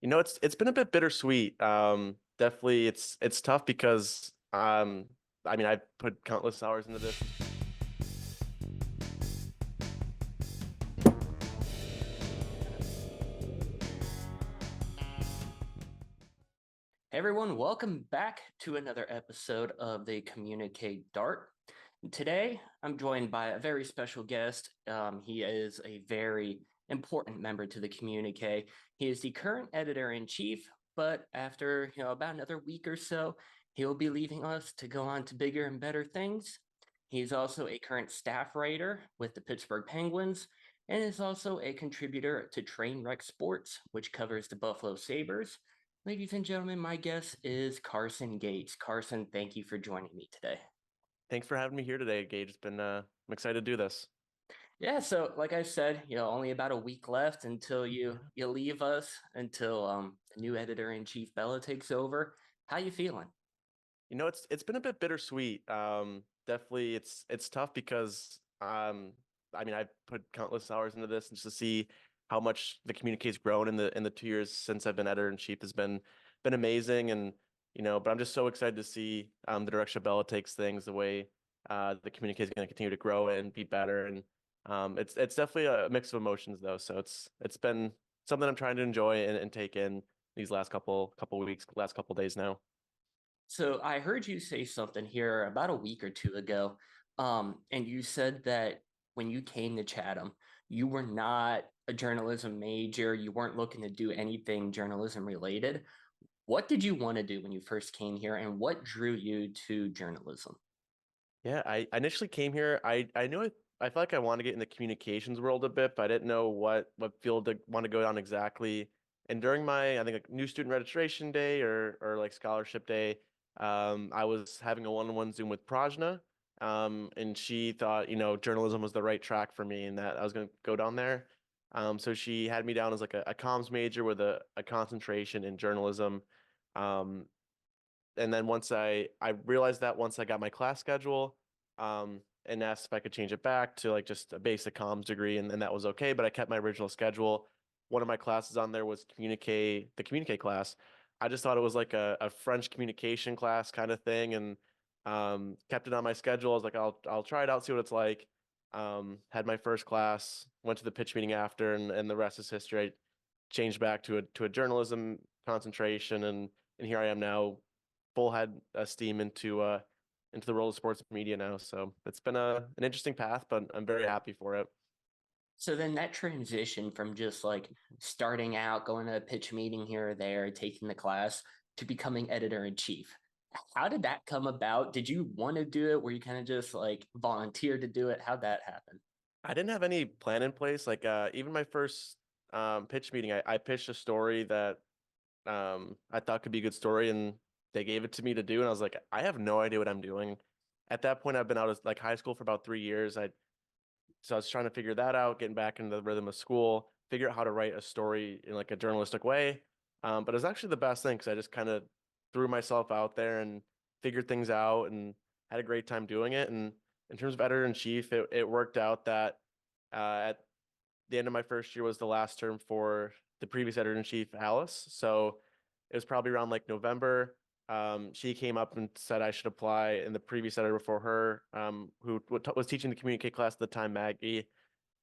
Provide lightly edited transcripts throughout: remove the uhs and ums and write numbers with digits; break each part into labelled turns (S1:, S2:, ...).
S1: It's been a bit bittersweet. Definitely it's tough because I mean I've put countless hours into this.
S2: Hey everyone, welcome back to another episode of the Communiqué Dart. Today, I'm joined by a very special guest. He is a very important member to the Communiqué. He is the current editor-in-chief, but after about another week or so, he'll be leaving us to go on to bigger and better things. He's also a current staff writer with the Pittsburgh Penguins and is also a contributor to Trainwreck Sports, which covers the Buffalo Sabres. Ladies and gentlemen, my guest is Carson Gates. Carson, thank you for joining me today.
S1: Thanks for having me here today, Gage. It's been I'm excited to do this.
S2: Yeah, so like I said, only about a week left until you leave us, until the new editor-in-chief Bella takes over. How you feeling?
S1: It's been a bit bittersweet. Definitely it's tough because I mean I've put countless hours into this, and just to see how much the communique's grown in the 2 years since I've been editor-in-chief has been amazing. And but I'm just so excited to see the direction Bella takes things, the way the communique is going to continue to grow and be better. And it's definitely a mix of emotions though. So it's been something I'm trying to enjoy and take in these last couple weeks, last couple days now.
S2: So I heard you say something here about a week or two ago, and you said that when you came to Chatham, you were not a journalism major. You weren't looking to do anything journalism related. What did you want to do when you first came here, and what drew you to journalism?
S1: Yeah, I initially came here. I knew I felt like I wanted to get in the communications world a bit, but I didn't know what field to want to go down exactly. And during my, I think, like new student registration day or like scholarship day, I was having a one-on-one Zoom with Prajna, and she thought journalism was the right track for me and that I was going to go down there. So she had me down as like a comms major with a concentration in journalism. Um, and then once I realized that once I got my class schedule, and asked if I could change it back to like just a basic comms degree, and that was okay. But I kept my original schedule. One of my classes on there was the Communiqué class. I just thought it was like a French communication class kind of thing, and kept it on my schedule. I was like, I'll try it out, see what it's like. Had my first class, went to the pitch meeting after, and the rest is history. I changed back to a journalism concentration, and here I am now, full head steam into the world of sports media now. So it's been an interesting path, but I'm very happy for it.
S2: So then that transition from just like starting out, going to a pitch meeting here or there, taking the class to becoming editor in chief. How did that come about? Did you want to do it? Were you kind of just like volunteered to do it? How'd that happen?
S1: I didn't have any plan in place. Like even my first pitch meeting, I pitched a story that I thought could be a good story, and they gave it to me to do, and I was like, I have no idea what I'm doing. At that point, I've been out of like high school for about 3 years. So I was trying to figure that out, getting back into the rhythm of school, figure out how to write a story in like a journalistic way. But it was actually the best thing because I just kind of threw myself out there and figured things out and had a great time doing it. And in terms of editor in chief, it worked out that at the end of my first year was the last term for the previous editor in chief, Alice. So it was probably around like November. She came up and said I should apply, and the previous editor before her, who was teaching the Communiqué class at the time, Maggie,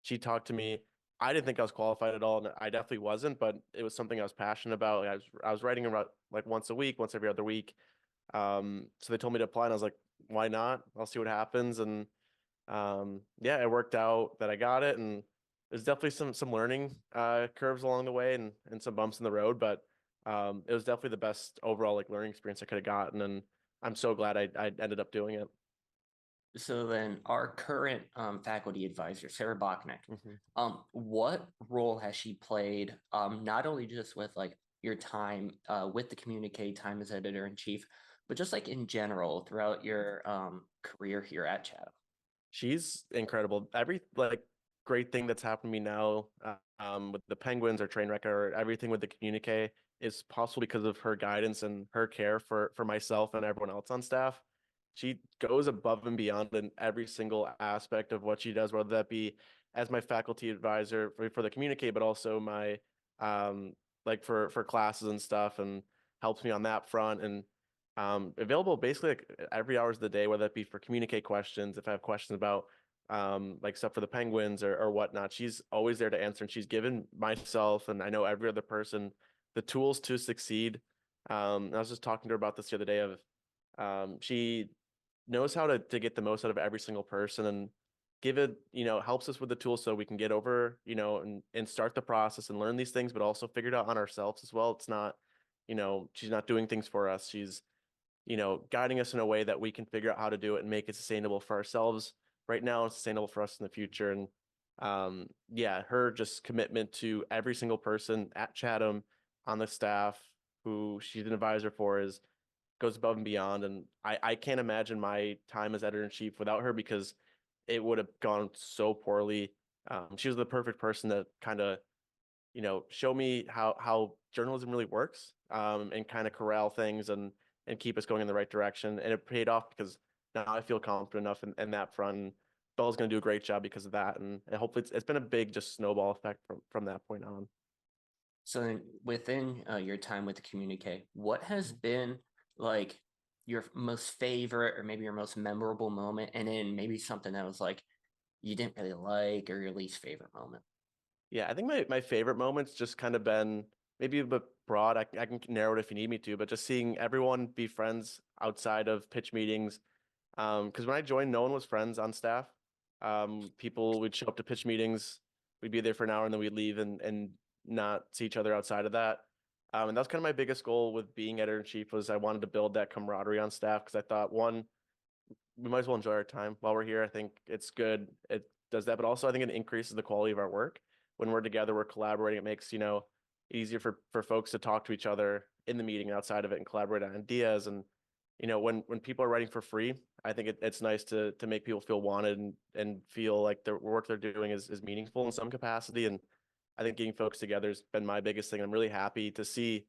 S1: she talked to me. I didn't think I was qualified at all, and I definitely wasn't, but it was something I was passionate about. Like I was writing about like once a week, once every other week. So they told me to apply, and I was like, why not? I'll see what happens. And yeah, it worked out that I got it, and there's definitely some learning curves along the way, and some bumps in the road, but it was definitely the best overall like learning experience I could have gotten, and I'm so glad I ended up doing it.
S2: So then our current faculty advisor, Sarah Bachnick,
S1: Hmm.
S2: what role has she played, not only just with like your time with the Communique time as editor in chief, but just like in general throughout your career here at Chatham?
S1: She's incredible. Every like great thing that's happened to me now, with the Penguins or Trainwreck or everything with the Communique is possible because of her guidance and her care for myself and everyone else on staff. She goes above and beyond in every single aspect of what she does, whether that be as my faculty advisor for the Communique, but also my like for classes and stuff, and helps me on that front. And available basically like every hours of the day, whether that be for communicate questions, if I have questions about like stuff for the Penguins or whatnot. She's always there to answer, and she's given myself and I know every other person the tools to succeed. I was just talking to her about this the other day of she knows how to get the most out of every single person and give it, helps us with the tools so we can get over, and start the process and learn these things, but also figure it out on ourselves as well. It's not, she's not doing things for us. She's, guiding us in a way that we can figure out how to do it and make it sustainable for ourselves right now and sustainable for us in the future. And yeah, her just commitment to every single person at Chatham on the staff who she's an advisor for is goes above and beyond. And I can't imagine my time as editor in chief without her because it would have gone so poorly. She was the perfect person to kind of, show me how journalism really works, and kind of corral things and keep us going in the right direction. And it paid off because now I feel confident enough in that front. And Bella's going to do a great job because of that. And hopefully it's been a big just snowball effect from that point on.
S2: So then within your time with the Communique, what has been like your most favorite or maybe your most memorable moment, and then maybe something that was like you didn't really like or your least favorite moment?
S1: Yeah, I think my favorite moments just kind of been maybe a bit broad. I can narrow it if you need me to, but just seeing everyone be friends outside of pitch meetings. Because when I joined, no one was friends on staff. People would show up to pitch meetings, we'd be there for an hour, and then we'd leave and not see each other outside of that. And that was kind of my biggest goal with being editor in chief was I wanted to build that camaraderie on staff because I thought one, we might as well enjoy our time while we're here. I think it's good. It does that, but also I think it increases the quality of our work. When we're together, we're collaborating. It makes, easier for folks to talk to each other in the meeting and outside of it and collaborate on ideas. And, when people are writing for free, I think it's nice to make people feel wanted and feel like the work they're doing is meaningful in some capacity. And I think getting folks together has been my biggest thing. I'm really happy to see,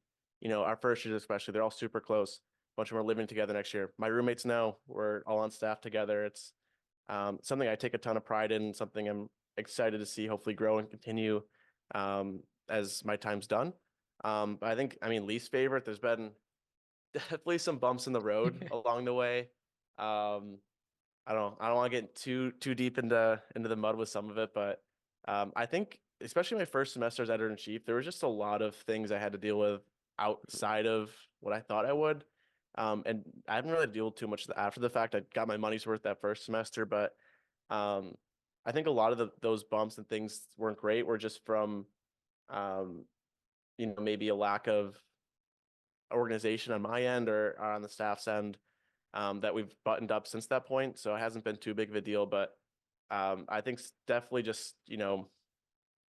S1: our first years especially, they're all super close. A bunch of them are living together next year. My roommates know we're all on staff together. It's something I take a ton of pride in, something I'm excited to see hopefully grow and continue as my time's done. But I mean, least favorite, there's been definitely some bumps in the road along the way. Um, I don't want to get too deep into the mud with some of it, but I think especially my first semester as editor in chief, there was just a lot of things I had to deal with outside of what I thought I would. And I haven't really dealt too much after the fact. I got my money's worth that first semester, but um, I think a lot of those bumps and things weren't great. Were just from um, maybe a lack of organization on my end or on the staff's end, that we've buttoned up since that point. So it hasn't been too big of a deal, but I think definitely just,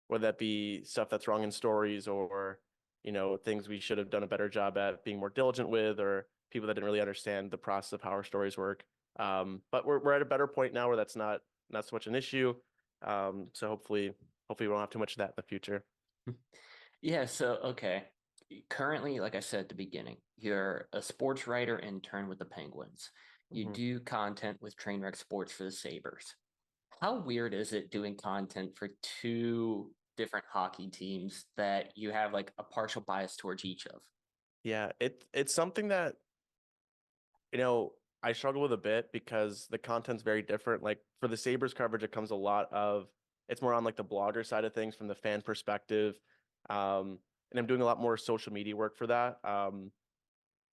S1: whether that be stuff that's wrong in stories or, things we should have done a better job at being more diligent with, or people that didn't really understand the process of how our stories work. But we're at a better point now where that's not so much an issue. So hopefully we won't have too much of that in the future.
S2: Yeah, so okay. Currently, like I said at the beginning, you're a sports writer intern with the Penguins. You
S1: Mhm.
S2: do content with Trainwreck Sports for the Sabres. How weird is it doing content for two different hockey teams that you have like a partial bias towards each of?
S1: Yeah, it's something that, you know, I struggle with a bit because the content's very different. Like for the Sabres coverage, it comes a lot of it's more on like the blogger side of things from the fan perspective. And I'm doing a lot more social media work for that. And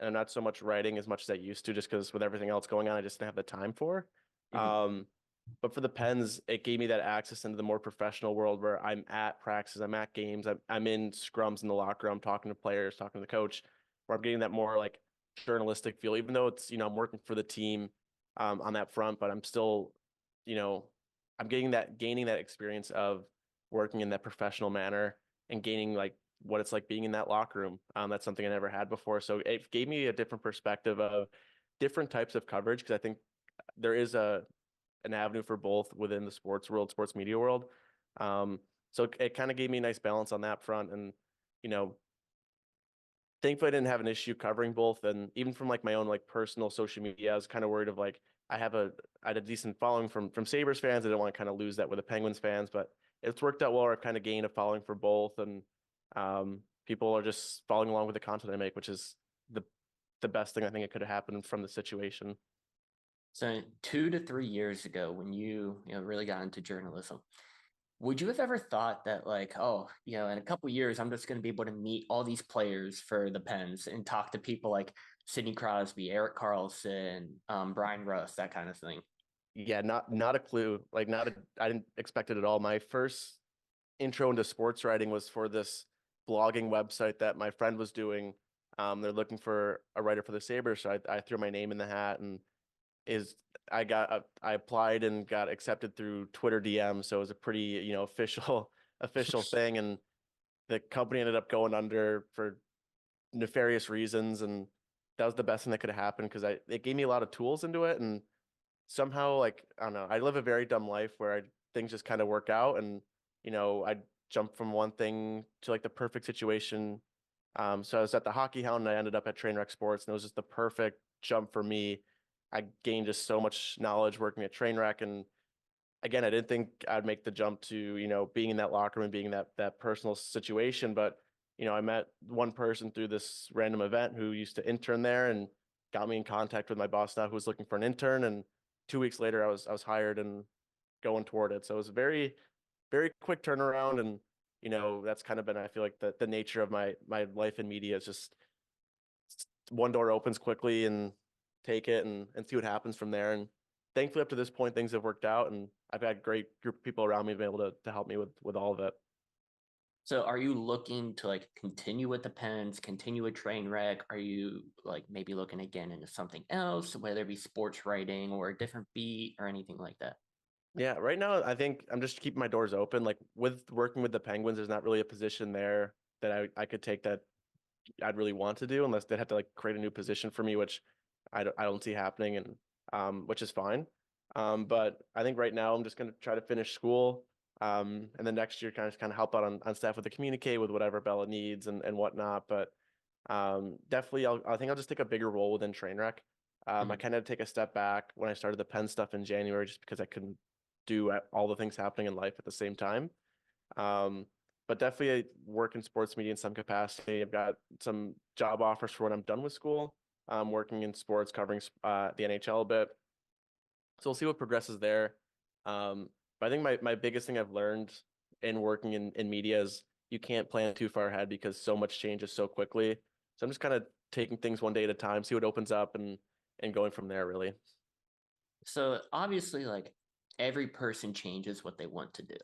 S1: not so much writing as much as I used to, just because with everything else going on, I just didn't have the time for.
S2: Mhm.
S1: But for the Pens, it gave me that access into the more professional world where I'm at practices, I'm at games, I'm in scrums in the locker room, talking to players, talking to the coach, where I'm getting that more like journalistic feel, even though it's, I'm working for the team on that front, but I'm still, you know, I'm gaining that experience of working in that professional manner and gaining like what it's like being in that locker room. That's something I never had before. So it gave me a different perspective of different types of coverage because I think there is an avenue for both within the sports world, sports media world. So it kind of gave me a nice balance on that front. And, you know, thankfully I didn't have an issue covering both. And even from like my own like personal social media, I was kind of worried of like, I had a decent following from Sabres fans. I didn't want to kind of lose that with the Penguins fans, but it's worked out well. I've kind of gained a following for both. And people are just following along with the content I make, which is the the best thing I think it could have happened from the situation.
S2: So 2 to 3 years ago, when you really got into journalism, would you have ever thought that like, oh, in a couple years, I'm just going to be able to meet all these players for the Pens and talk to people like Sidney Crosby, Eric Carlson, Brian Russ, that kind of thing?
S1: Yeah, not a clue. Like not a I didn't expect it at all. My first intro into sports writing was for this blogging website that my friend was doing. They're looking for a writer for the Sabres, so I threw my name in the hat and is I applied and got accepted through Twitter DM, so it was a pretty, official official thing, and the company ended up going under for nefarious reasons, and that was the best thing that could have happened because I it gave me a lot of tools into it, and somehow, like, I don't know, I live a very dumb life where things just kind of work out, and I jump from one thing to like the perfect situation. So I was at the Hockey Hound and I ended up at Trainwreck Sports, and it was just the perfect jump for me. I gained just so much knowledge working at Trainwreck, and again, I didn't think I'd make the jump to, being in that locker room, being in that personal situation. But, I met one person through this random event who used to intern there and got me in contact with my boss now who was looking for an intern. And 2 weeks later I was hired and going toward it. So it was a very, very quick turnaround. And, that's kind of been, I feel like the nature of my life in media is just one door opens quickly and take it and see what happens from there. And thankfully, up to this point, things have worked out, and I've had a great group of people around me to be able to help me with all of it.
S2: So are you looking to like continue with the Pens, continue with Trainwreck? Are you like maybe looking again into something else, whether it be sports writing or a different beat or anything like that?
S1: Yeah, right now I think I'm just keeping my doors open. Like with working with the Penguins, there's not really a position there that I could take that I'd really want to do unless they'd have to like create a new position for me, which I don't see happening, and which is fine. But I think right now I'm just gonna try to finish school. And then next year kind of help out on staff with the Communiqué with whatever Bella needs and whatnot. But definitely I think I'll just take a bigger role within Trainwreck. I
S2: Mhm.
S1: kind of take a step back when I started the pen stuff in January just because I couldn't do all the things happening in life at the same time. Um, but definitely I work in sports media in some capacity. I've got some job offers for when I'm done with school. Working in sports, covering the NHL a bit. So we'll see what progresses there. But I think my biggest thing I've learned in working in media is you can't plan too far ahead because so much changes so quickly. So I'm just kind of taking things one day at a time, see what opens up, and going from there really.
S2: So obviously, like every person changes what they want to do.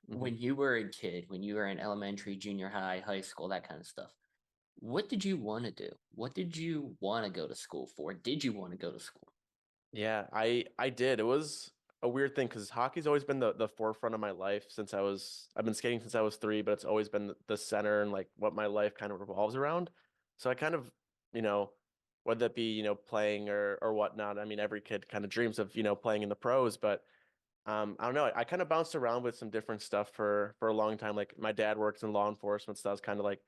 S1: Hmm.
S2: When you were a kid, when you were in elementary, junior high, high school, that kind of stuff, what did you want to do? What did you want to go to school for? Did you want to go to school?
S1: Yeah, I did. It was a weird thing because hockey's always been the forefront of my life since I've been skating since I was 3, but it's always been the center and like what my life kind of revolves around. So I kind of, you know, whether that be, playing or whatnot. I mean, every kid kind of dreams of, playing in the pros, but I don't know. I kind of bounced around with some different stuff for a long time. Like my dad works in law enforcement, so that was kind of like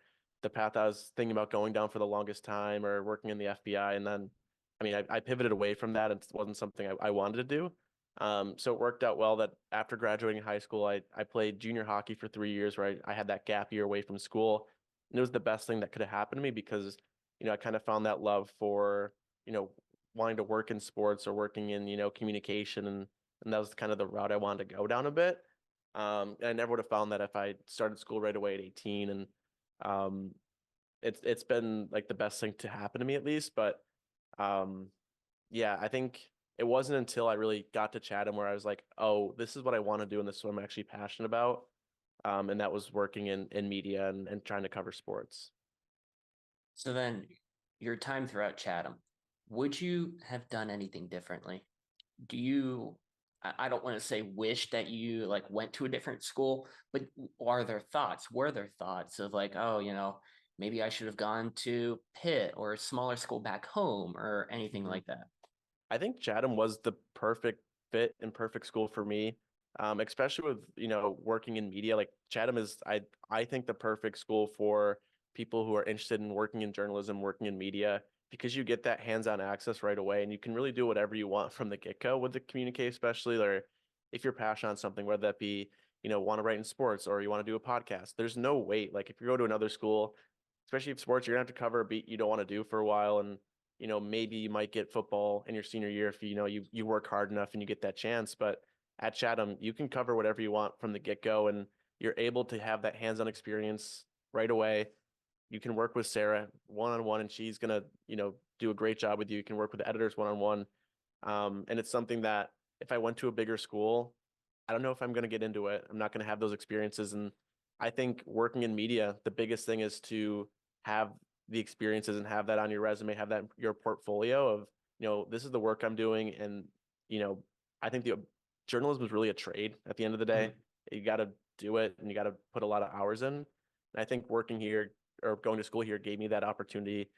S1: the path I was thinking about going down for the longest time, or working in the FBI. And then, I mean, I pivoted away from that. It wasn't something I wanted to do. So it worked out well that after graduating high school, I played junior hockey for 3 years, where I had that gap year away from school, and it was the best thing that could have happened to me because, I kind of found that love for, you know, wanting to work in sports or working in, communication, and that was kind of the route I wanted to go down a bit. And I never would have found that if I started school right away at 18. And um, it's been like the best thing to happen to me at least. But um, yeah, I think it wasn't until I really got to Chatham where I was like, oh, this is what I want to do, and this is what I'm actually passionate about. And that was working in media and trying to cover sports.
S2: So then, your time throughout Chatham, would you have done anything differently? Do you, I don't want to say wish that you like went to a different school, but are there thoughts? Were there thoughts of like, oh, maybe I should have gone to Pitt or a smaller school back home or anything
S1: Mhm.
S2: like that?
S1: I think Chatham was the perfect fit and perfect school for me, especially with, working in media. Like Chatham is, I think, the perfect school for people who are interested in working in journalism, working in media, because you get that hands-on access right away, and you can really do whatever you want from the get-go with the Communique, especially, or if you're passionate on something, whether that be, want to write in sports or you want to do a podcast. There's no wait. Like if you go to another school, especially if sports, you're gonna have to cover a beat you don't want to do for a while. And, maybe you might get football in your senior year if you work hard enough and you get that chance. But at Chatham, you can cover whatever you want from the get-go, and you're able to have that hands-on experience right away. You can work with Sarah one-on-one, and she's gonna, do a great job with you. You can work with the editors one-on-one. And it's something that if I went to a bigger school, I don't know if I'm going to get into it. I'm not going to have those experiences. And I think working in media, the biggest thing is to have the experiences and have that on your resume, have that in your portfolio of, this is the work I'm doing. And, I think the journalism is really a trade at the end of the day. You got to do it and you got to put a lot of hours in. And I think working here or going to school here gave me that opportunity.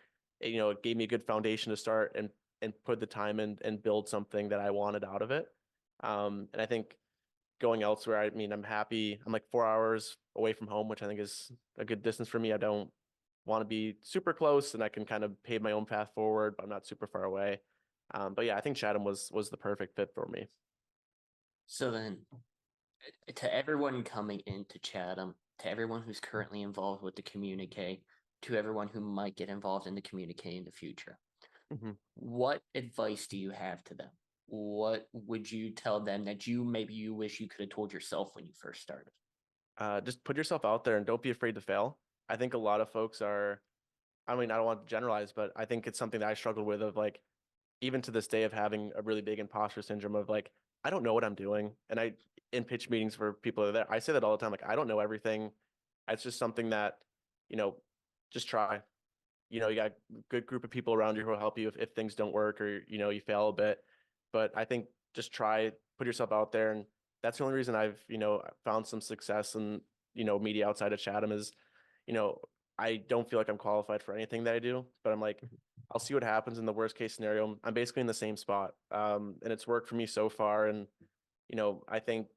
S1: It gave me a good foundation to start and put the time in and build something that I wanted out of it. And I think going elsewhere, I mean, I'm happy. I'm like 4 hours away from home, which I think is a good distance for me. I don't want to be super close, and I can kind of pave my own path forward, but I'm not super far away. But yeah, I think Chatham was the perfect fit for me.
S2: So then, to everyone coming into Chatham, to everyone who's currently involved with the Communiqué, to everyone who might get involved in the Communiqué in the future, what advice do you have to them? What would you tell them that maybe you wish you could have told yourself when you first started?
S1: Just put yourself out there and don't be afraid to fail. I think a lot of folks are, I mean, I don't want to generalize, but I think it's something that I struggled with of like, even to this day of having a really big imposter syndrome of like, I don't know what I'm doing. And in pitch meetings for people that are there, I say that all the time. Like, I don't know everything. It's just something that, you know, just try. You got a good group of people around you who will help you if things don't work or, you fail a bit. But I think just try, put yourself out there. And that's the only reason I've, found some success in, media outside of Chatham is, you know, I don't feel like I'm qualified for anything that I do, but I'm like, I'll see what happens in the worst case scenario. I'm basically in the same spot. And it's worked for me so far. And, I think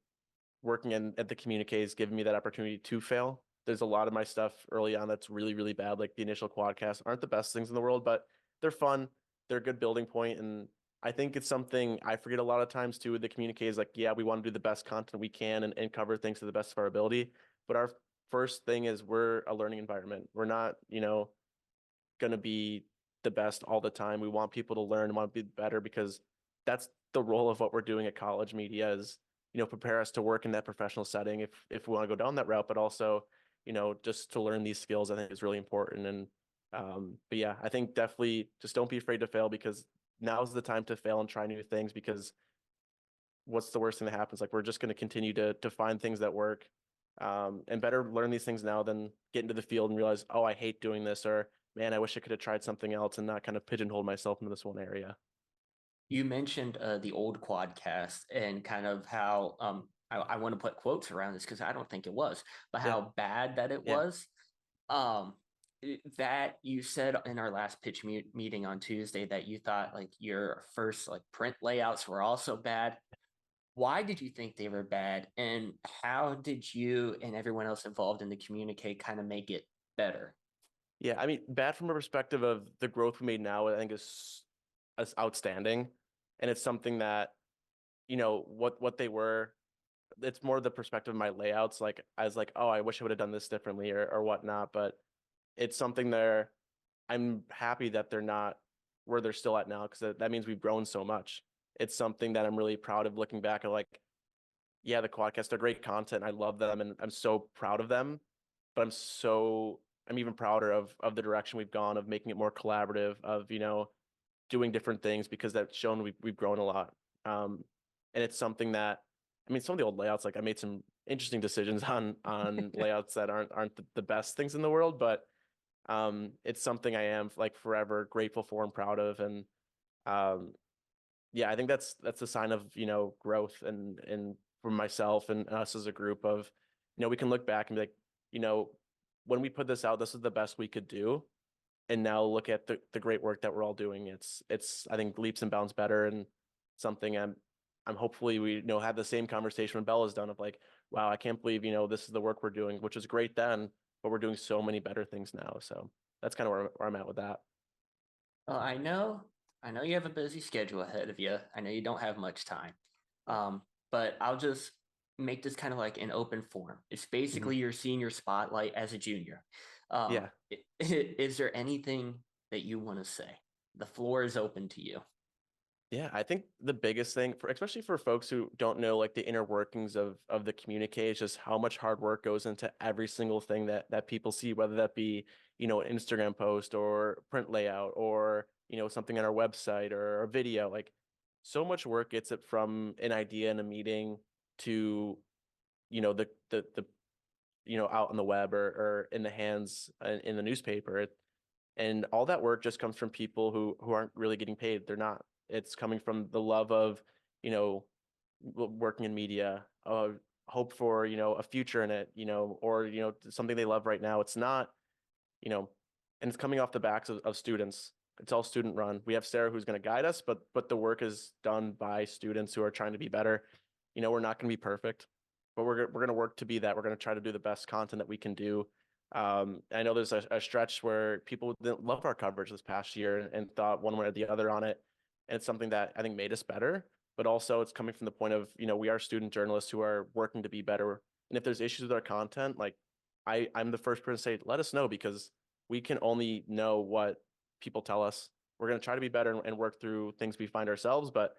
S1: working at the Communiqué has given me that opportunity to fail. There's a lot of my stuff early on that's really, really bad. Like the initial quadcasts aren't the best things in the world, but they're fun. They're a good building point. And I think it's something I forget a lot of times too with the Communiqué is like, yeah, we want to do the best content we can and cover things to the best of our ability. But our first thing is we're a learning environment. We're not, going to be the best all the time. We want people to learn and want to be better because that's the role of what we're doing at college media is, prepare us to work in that professional setting if we want to go down that route, but also, just to learn these skills, I think is really important. And but yeah, I think definitely just don't be afraid to fail because now's the time to fail and try new things because what's the worst thing that happens? Like we're just going to continue to find things that work. And better learn these things now than get into the field and realize, oh, I hate doing this, or man, I wish I could have tried something else and not kind of pigeonhole myself into this one area.
S2: You mentioned the old quadcast and kind of how I want to put quotes around this because I don't think it was, but
S1: Yeah.
S2: how bad that it
S1: Yeah.
S2: was. That you said in our last pitch meeting on Tuesday that you thought like your first like print layouts were also bad. Why did you think they were bad, and how did you and everyone else involved in the Communiqué kind of make it better?
S1: Yeah. I mean, bad from a perspective of the growth we made now, I think is outstanding. And it's something that, what they were, it's more the perspective of my layouts. Like I was like, oh, I wish I would have done this differently or whatnot. But it's something there. I'm happy that they're not where they're still at now because that means we've grown so much. It's something that I'm really proud of looking back at like, yeah, the quadcasts are great content. I love them and I'm so proud of them. But I'm even prouder of the direction we've gone of making it more collaborative, of, doing different things because that's shown we've grown a lot. And it's something that I mean, some of the old layouts, like I made some interesting decisions on layouts that aren't the best things in the world, but it's something I am like forever grateful for and proud of. And um, yeah, I think that's a sign of, growth and for myself and us as a group of, we can look back and be like, you know, when we put this out, this is the best we could do. And now look at the great work that we're all doing. It's I think leaps and bounds better and something I'm hopefully we have the same conversation when Bella's done of like, wow, I can't believe, this is the work we're doing, which is great then, but we're doing so many better things now. So that's kind of where I'm at with that.
S2: I know you have a busy schedule ahead of you. I know you don't have much time. Um, but I'll just make this kind of like an open forum. It's
S1: Mhm.
S2: basically your senior spotlight as a junior.
S1: Yeah.
S2: Is there anything that you want to say? The floor is open to you.
S1: Yeah, I think the biggest thing for especially for folks who don't know like the inner workings of the communique is just how much hard work goes into every single thing that people see, whether that be, an Instagram post or print layout or, something on our website or a video. Like so much work gets it from an idea in a meeting to, the out on the web or in the hands in the newspaper. And all that work just comes from people who aren't really getting paid. They're not. It's coming from the love of, you know, working in media, hope for, a future in it, or, something they love right now. It's not, you know, and it's coming off the backs of students. It's all student run. We have Sarah who's going to guide us, but the work is done by students who are trying to be better. We're not going to be perfect, but we're going to work to be that. We're going to try to do the best content that we can do. I know there's a stretch where people didn't love our coverage this past year and thought one way or the other on it. And it's something that I think made us better, but also it's coming from the point of, we are student journalists who are working to be better. And if there's issues with our content, like I'm the first person to say, let us know because we can only know what people tell us. We're going to try to be better and work through things we find ourselves, but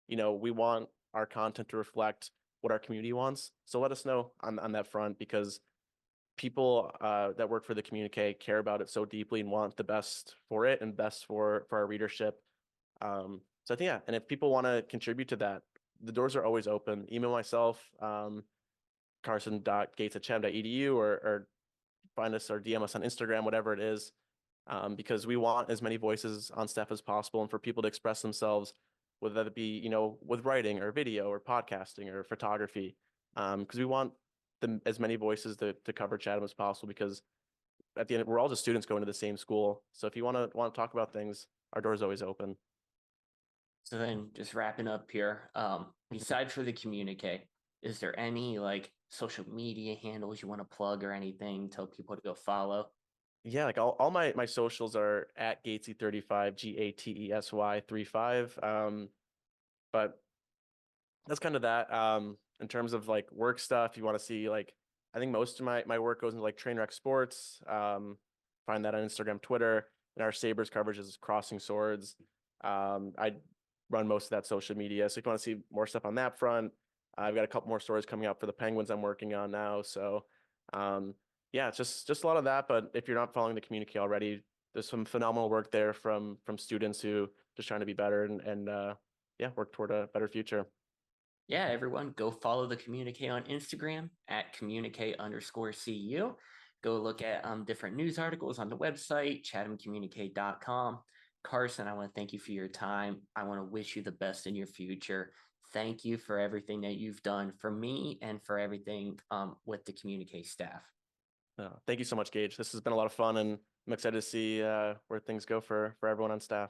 S1: we want our content to reflect what our community wants. So let us know on that front because people that work for the Communiqué care about it so deeply and want the best for it and best for our readership. So I think, yeah, and if people want to contribute to that, the doors are always open. Email myself, carson.gates@chatham.edu or find us or DM us on Instagram, whatever it is, because we want as many voices on staff as possible and for people to express themselves, whether that be, with writing or video or podcasting or photography, because we want as many voices to cover Chatham as possible because at the end, we're all just students going to the same school. So if you want to talk about things, our door's always open.
S2: So then just wrapping up here, besides for the communique, is there any like social media handles you want to plug or anything, tell people to go follow?
S1: Yeah, like all my socials are at Gatesy35, Gatesy 35. But that's kind of that. In terms of like work stuff, you want to see like I think most of my work goes into like Trainwreck Sports. Find that on Instagram, Twitter, and our Sabres coverage is Crossing Swords. I run most of that social media. So if you want to see more stuff on that front, I've got a couple more stories coming out for the Penguins I'm working on now. So um, yeah, it's just a lot of that. But if you're not following the community already, there's some phenomenal work there from students who just trying to be better and yeah, work toward a better future.
S2: Yeah, everyone, go follow the Communique on Instagram at communique_cu. Go look at different news articles on the website, chathamcommunique.com. Carson, I want to thank you for your time. I want to wish you the best in your future. Thank you for everything that you've done for me and for everything with the Communique staff.
S1: Thank you so much, Gage. This has been a lot of fun, and I'm excited to see where things go for everyone on staff.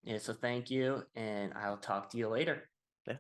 S2: Yeah, so thank you, and I'll talk to you later.
S1: Yeah.